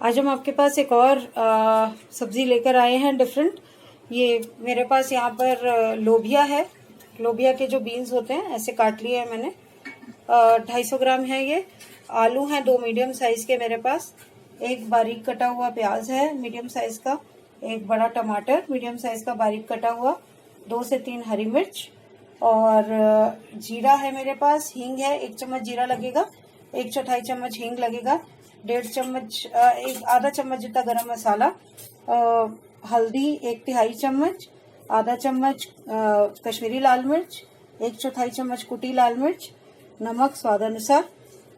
आज हम आपके पास एक और सब्जी लेकर आए हैं डिफरेंट। ये मेरे पास यहाँ पर लोबिया है। लोबिया के जो बीन्स होते हैं ऐसे काट लिए हैं मैंने। 250 ग्राम है ये। आलू हैं 2 मीडियम साइज के मेरे पास। एक बारीक कटा हुआ प्याज है मीडियम साइज का। एक बड़ा टमाटर मीडियम साइज का बारीक कटा हुआ। 2 से 3 हरी मिर्च और जीरा है मेरे पास। हींग है, 1 चम्मच जीरा लगेगा। 1/4 चम्मच हींग लगेगा। 1.5 चम्मच आधा चम्मच जितना गरम मसाला। हल्दी 1/3 चम्मच। आधा चम्मच कश्मीरी लाल मिर्च। 1/4 चम्मच कुटी लाल मिर्च। नमक स्वाद अनुसार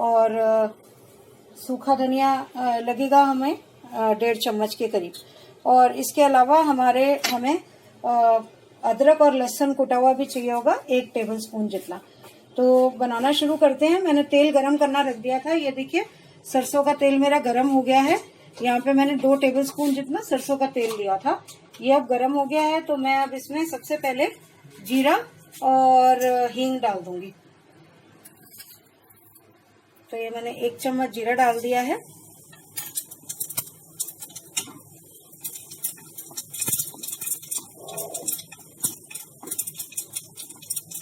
और सूखा धनिया लगेगा हमें 1.5 चम्मच के करीब। और इसके अलावा हमें अदरक और लहसुन कुटा हुआ भी चाहिए होगा 1 टेबलस्पून जितना। तो बनाना शुरू करते हैं। मैंने तेल गरम करना रख दिया था। ये देखिए सरसों का तेल मेरा गरम हो गया है। यहाँ पे मैंने 2 टेबलस्पून जितना सरसों का तेल लिया था। ये अब गरम हो गया है तो मैं अब इसमें सबसे पहले जीरा और हींग डाल दूंगी। तो ये मैंने 1 चम्मच जीरा डाल दिया है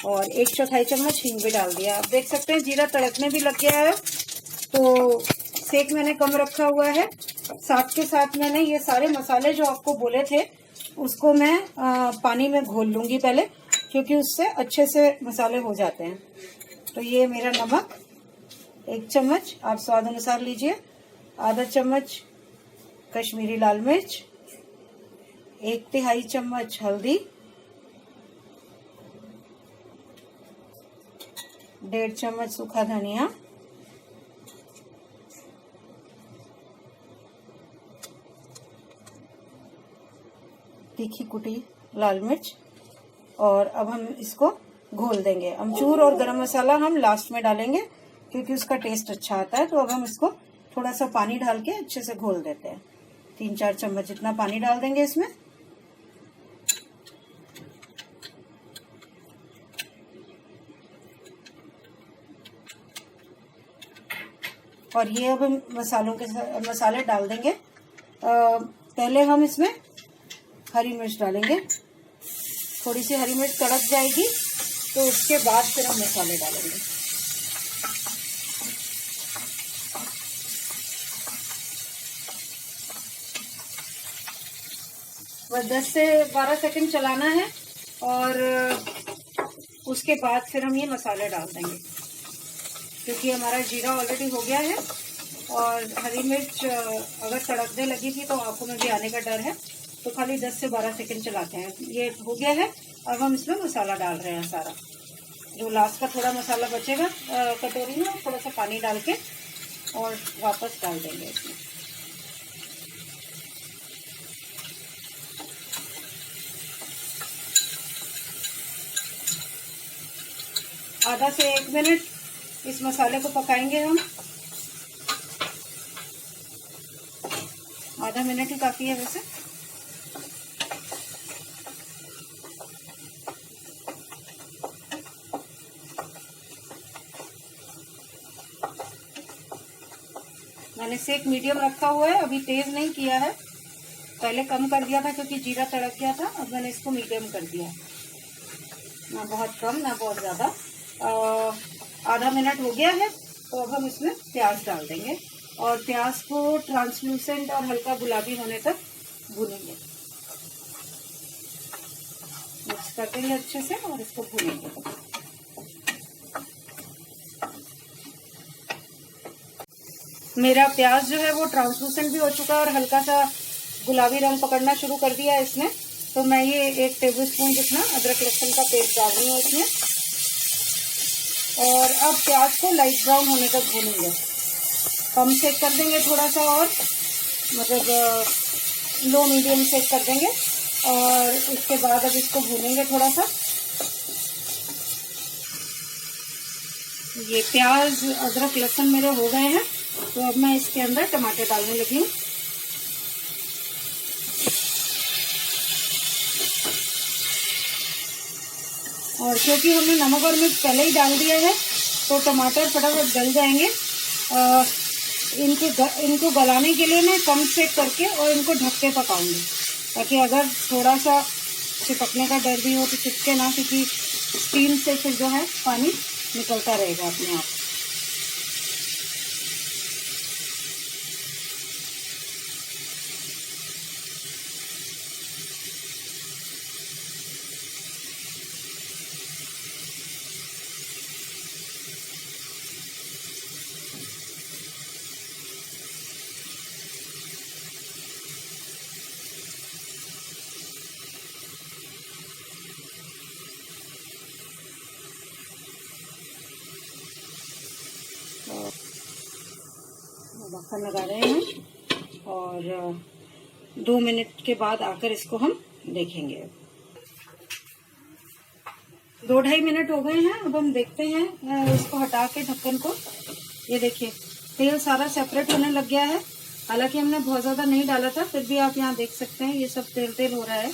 और 1/4 चम्मच हींग भी डाल दिया। आप देख सकते हैं जीरा तड़कने भी लग गया है तो सेक मैंने कम रखा हुआ है। साथ के साथ मैंने ये सारे मसाले जो आपको बोले थे उसको मैं पानी में घोल लूंगी पहले, क्योंकि उससे अच्छे से मसाले हो जाते हैं। तो ये मेरा नमक 1 चम्मच, आप स्वाद अनुसार लीजिए। आधा चम्मच कश्मीरी लाल मिर्च। 1/3 चम्मच हल्दी। 1.5 चम्मच सूखा धनिया। तीखी कुटी लाल मिर्च। और अब हम इसको घोल देंगे। अमचूर और गरम मसाला हम लास्ट में डालेंगे क्योंकि उसका टेस्ट अच्छा आता है। तो अब हम इसको थोड़ा सा पानी डाल के अच्छे से घोल देते हैं। 3-4 चम्मच जितना पानी डाल देंगे इसमें। और ये अब हम मसाले डाल देंगे। पहले हम इसमें हरी मिर्च डालेंगे। थोड़ी सी हरी मिर्च तड़क जाएगी तो उसके बाद फिर हम मसाले डालेंगे। बस 10 से 12 सेकंड चलाना है और उसके बाद फिर हम ये मसाले डाल देंगे, क्योंकि हमारा जीरा ऑलरेडी हो गया है। और हरी मिर्च अगर तड़कने लगी थी तो आंखों में भी आने का डर है, तो खाली 10 से 12 सेकंड चलाते हैं। ये हो गया है। अब हम इसमें मसाला डाल रहे हैं सारा। जो लास्ट का थोड़ा मसाला बचेगा कटोरी में, थोड़ा सा पानी डाल के और वापस डाल देंगे इसमें। आधा से 1 मिनट इस मसाले को पकाएंगे हम। आधा मिनट ही काफी है वैसे। मैंने सेक मीडियम रखा हुआ है, अभी तेज नहीं किया है। पहले कम कर दिया था क्योंकि जीरा तड़क गया था। अब मैंने इसको मीडियम कर दिया, ना बहुत कम ना बहुत ज्यादा। आधा मिनट हो गया है तो अब हम इसमें प्याज डाल देंगे और प्याज को ट्रांसलूसेंट और हल्का गुलाबी होने तक भूनेंगे। मिक्स कर देंगे अच्छे से और इसको भूनेंगे। मेरा प्याज जो है वो ट्रांसलूसेंट भी हो चुका है और हल्का सा गुलाबी रंग पकड़ना शुरू कर दिया है इसमें। तो मैं ये 1 टेबलस्पून जितना अदरक लहसुन का पेस्ट डाल रही हूँ इसमें। और अब प्याज को लाइट ब्राउन होने तक भूनेंगे। कम सेक कर देंगे थोड़ा सा, और मतलब लो मीडियम सेक कर देंगे। और उसके बाद अब इसको भूनेंगे थोड़ा सा। ये प्याज अदरक लहसुन मेरे हो गए हैं तो अब मैं इसके अंदर टमाटर डालने लगी हूँ। और क्योंकि हमने नमक और मिर्च पहले ही डाल दिया है तो टमाटर फटाफट गल जाएंगे। इनको गलाने के लिए मैं कम सेक करके और इनको ढक के पकाऊंगी, ताकि अगर थोड़ा सा चिपकने का डर भी हो तो चिपके ना, क्योंकि स्टीम से फिर जो है पानी निकलता रहेगा अपने आप। ढक्कन लगा रहे हैं और 2 मिनट के बाद आकर इसको हम देखेंगे। 2-2.5 मिनट हो गए हैं। अब हम देखते हैं इसको हटा के ढक्कन को। ये देखिए तेल सारा सेपरेट होने लग गया है। हालांकि हमने बहुत ज़्यादा नहीं डाला था, फिर भी आप यहाँ देख सकते हैं ये सब तेल तेल हो रहा है,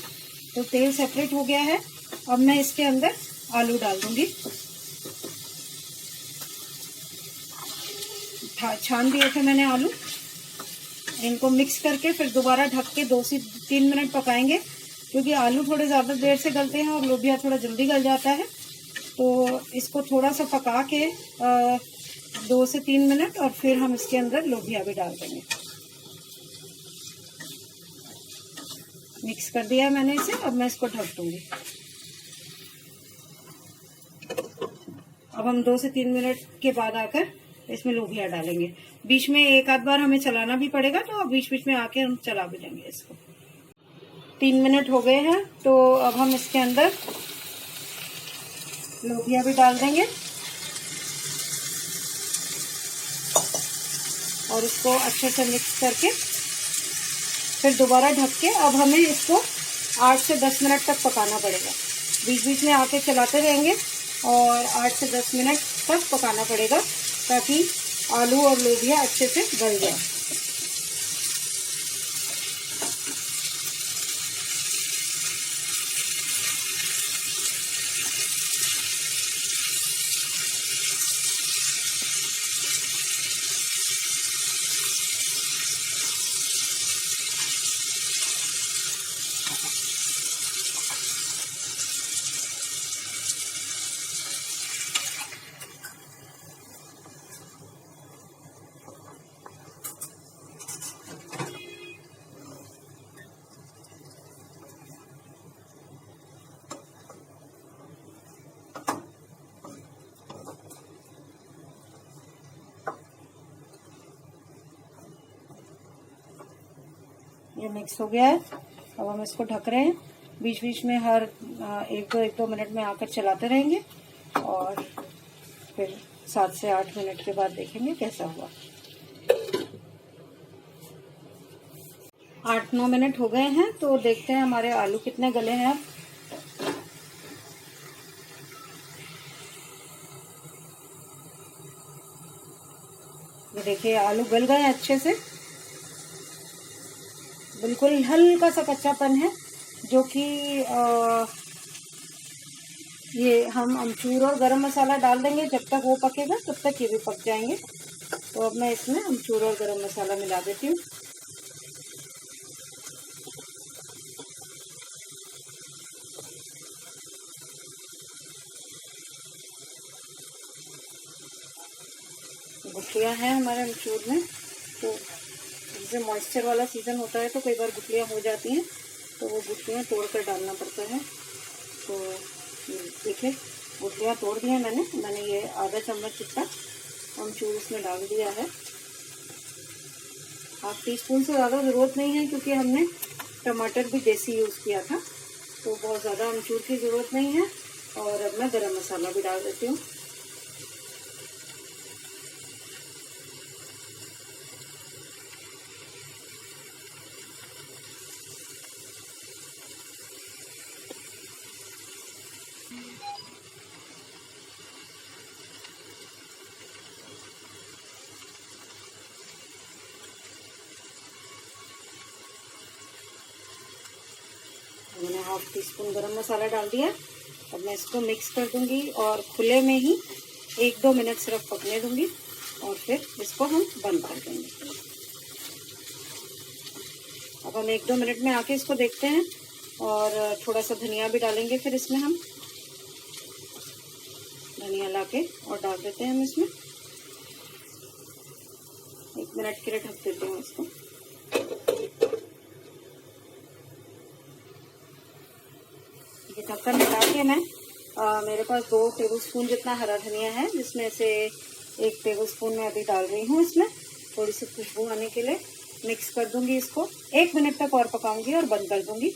तो तेल सेपरेट हो गया है। अब मैं इसके अंदर आलू डाल दूंगी। छान दिए थे मैंने आलू। इनको मिक्स करके फिर दोबारा ढक के 2 से 3 मिनट पकाएंगे, क्योंकि आलू थोड़े ज़्यादा देर से गलते हैं और लोबिया थोड़ा जल्दी गल जाता है। तो इसको थोड़ा सा पका के 2 से 3 मिनट और फिर हम इसके अंदर लोबिया भी डाल देंगे। मिक्स कर दिया मैंने इसे। अब मैं इसको ढक दूंगी। अब हम 2 से 3 मिनट के बाद आकर इसमें लोबिया डालेंगे। बीच में एक आध बार हमें चलाना भी पड़ेगा, तो अब बीच बीच में आके हम चला भी लेंगे इसको। 3 मिनट हो गए हैं, तो अब हम इसके अंदर लोबिया भी डाल देंगे और इसको अच्छे से मिक्स करके फिर दोबारा ढक के अब हमें इसको 8 से 10 मिनट तक पकाना पड़ेगा। बीच बीच में आके चलाते रहेंगे और 8 से 10 मिनट तक पकाना पड़ेगा, ताकि आलू और लोबिया अच्छे से गल जाए। ये मिक्स हो गया है। अब हम इसको ढक रहे हैं। बीच बीच में हर 1-2 मिनट में आकर चलाते रहेंगे और फिर 7 से 8 मिनट के बाद देखेंगे कैसा हुआ। 8-9 मिनट हो गए हैं, तो देखते हैं हमारे आलू कितने गले हैं। अब ये देखिए आलू गल गए हैं अच्छे से। बिल्कुल हल्का सा कच्चापन है, जो कि ये हम अमचूर और गरम मसाला डाल देंगे। जब तक वो पकेगा तब तक ये भी पक जाएंगे। तो अब मैं इसमें अमचूर और गरम मसाला मिला देती हूँ। गुठलियाँ हैं हमारे अमचूर में, तो जैसे मॉइस्चर वाला सीज़न होता है तो कई बार गुठलियाँ हो जाती हैं, तो वो गुठलियाँ तोड़ कर डालना पड़ता है। तो देखिए गुठलियाँ तोड़ दी हैं मैंने ये आधा चम्मच जितना अमचूर इसमें डाल दिया है। 1/2 टीस्पून से ज़्यादा ज़रूरत नहीं है, क्योंकि हमने टमाटर भी देसी यूज़ किया था, तो बहुत ज़्यादा अमचूर की ज़रूरत नहीं है। और अब मैं गरम मसाला भी डाल देती हूँ। मैंने 1/2 टीस्पून गरम मसाला डाल दिया। अब मैं इसको मिक्स कर दूंगी और खुले में ही 1-2 मिनट सिर्फ पकने दूंगी। और फिर इसको हम बंद कर देंगे। अब हम 1-2 मिनट में आके इसको देखते हैं और थोड़ा सा धनिया भी डालेंगे। फिर इसमें हम धनिया लाके और डाल देते हैं हम इसमें। 1 मिनट के लिए ढक देते हैं इसको। ये ढक्कन हटा के मैं मेरे पास 2 टेबलस्पून जितना हरा धनिया है, जिसमें से 1 टेबलस्पून मैं अभी डाल रही हूँ। इसमें थोड़ी सी खुशबू आने के लिए मिक्स कर दूंगी इसको। 1 मिनट तक और पकाऊंगी और बंद कर दूंगी।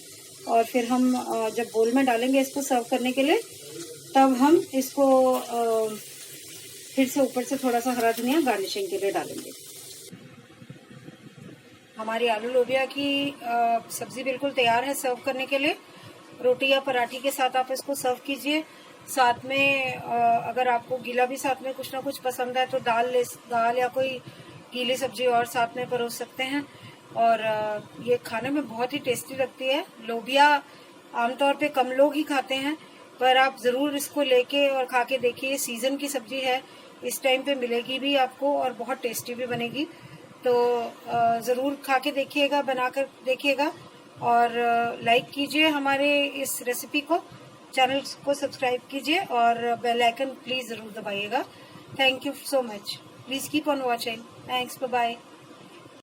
और फिर हम जब बोल में डालेंगे इसको सर्व करने के लिए, तब हम इसको फिर से ऊपर से थोड़ा सा हरा धनिया गार्निशिंग के लिए डालेंगे। हमारी आलू लोबिया की सब्जी बिल्कुल तैयार है सर्व करने के लिए। रोटी या पराठी के साथ आप इसको सर्व कीजिए। साथ में अगर आपको गीला भी साथ में कुछ ना कुछ पसंद है तो दाल या कोई गीली सब्जी और साथ में परोस सकते हैं। और ये खाने में बहुत ही टेस्टी लगती है। लोबिया आमतौर पे कम लोग ही खाते हैं, पर आप ज़रूर इसको लेके और खा के देखिए। सीज़न की सब्जी है, इस टाइम पे मिलेगी भी आपको और बहुत टेस्टी भी बनेगी। तो ज़रूर खा के देखिएगा, बनाकर देखिएगा और लाइक कीजिए हमारे इस रेसिपी को। चैनल को सब्सक्राइब कीजिए और बेल आइकन प्लीज़ ज़रूर दबाइएगा। Thank you so much. Please keep on watching. Thanks, bye bye.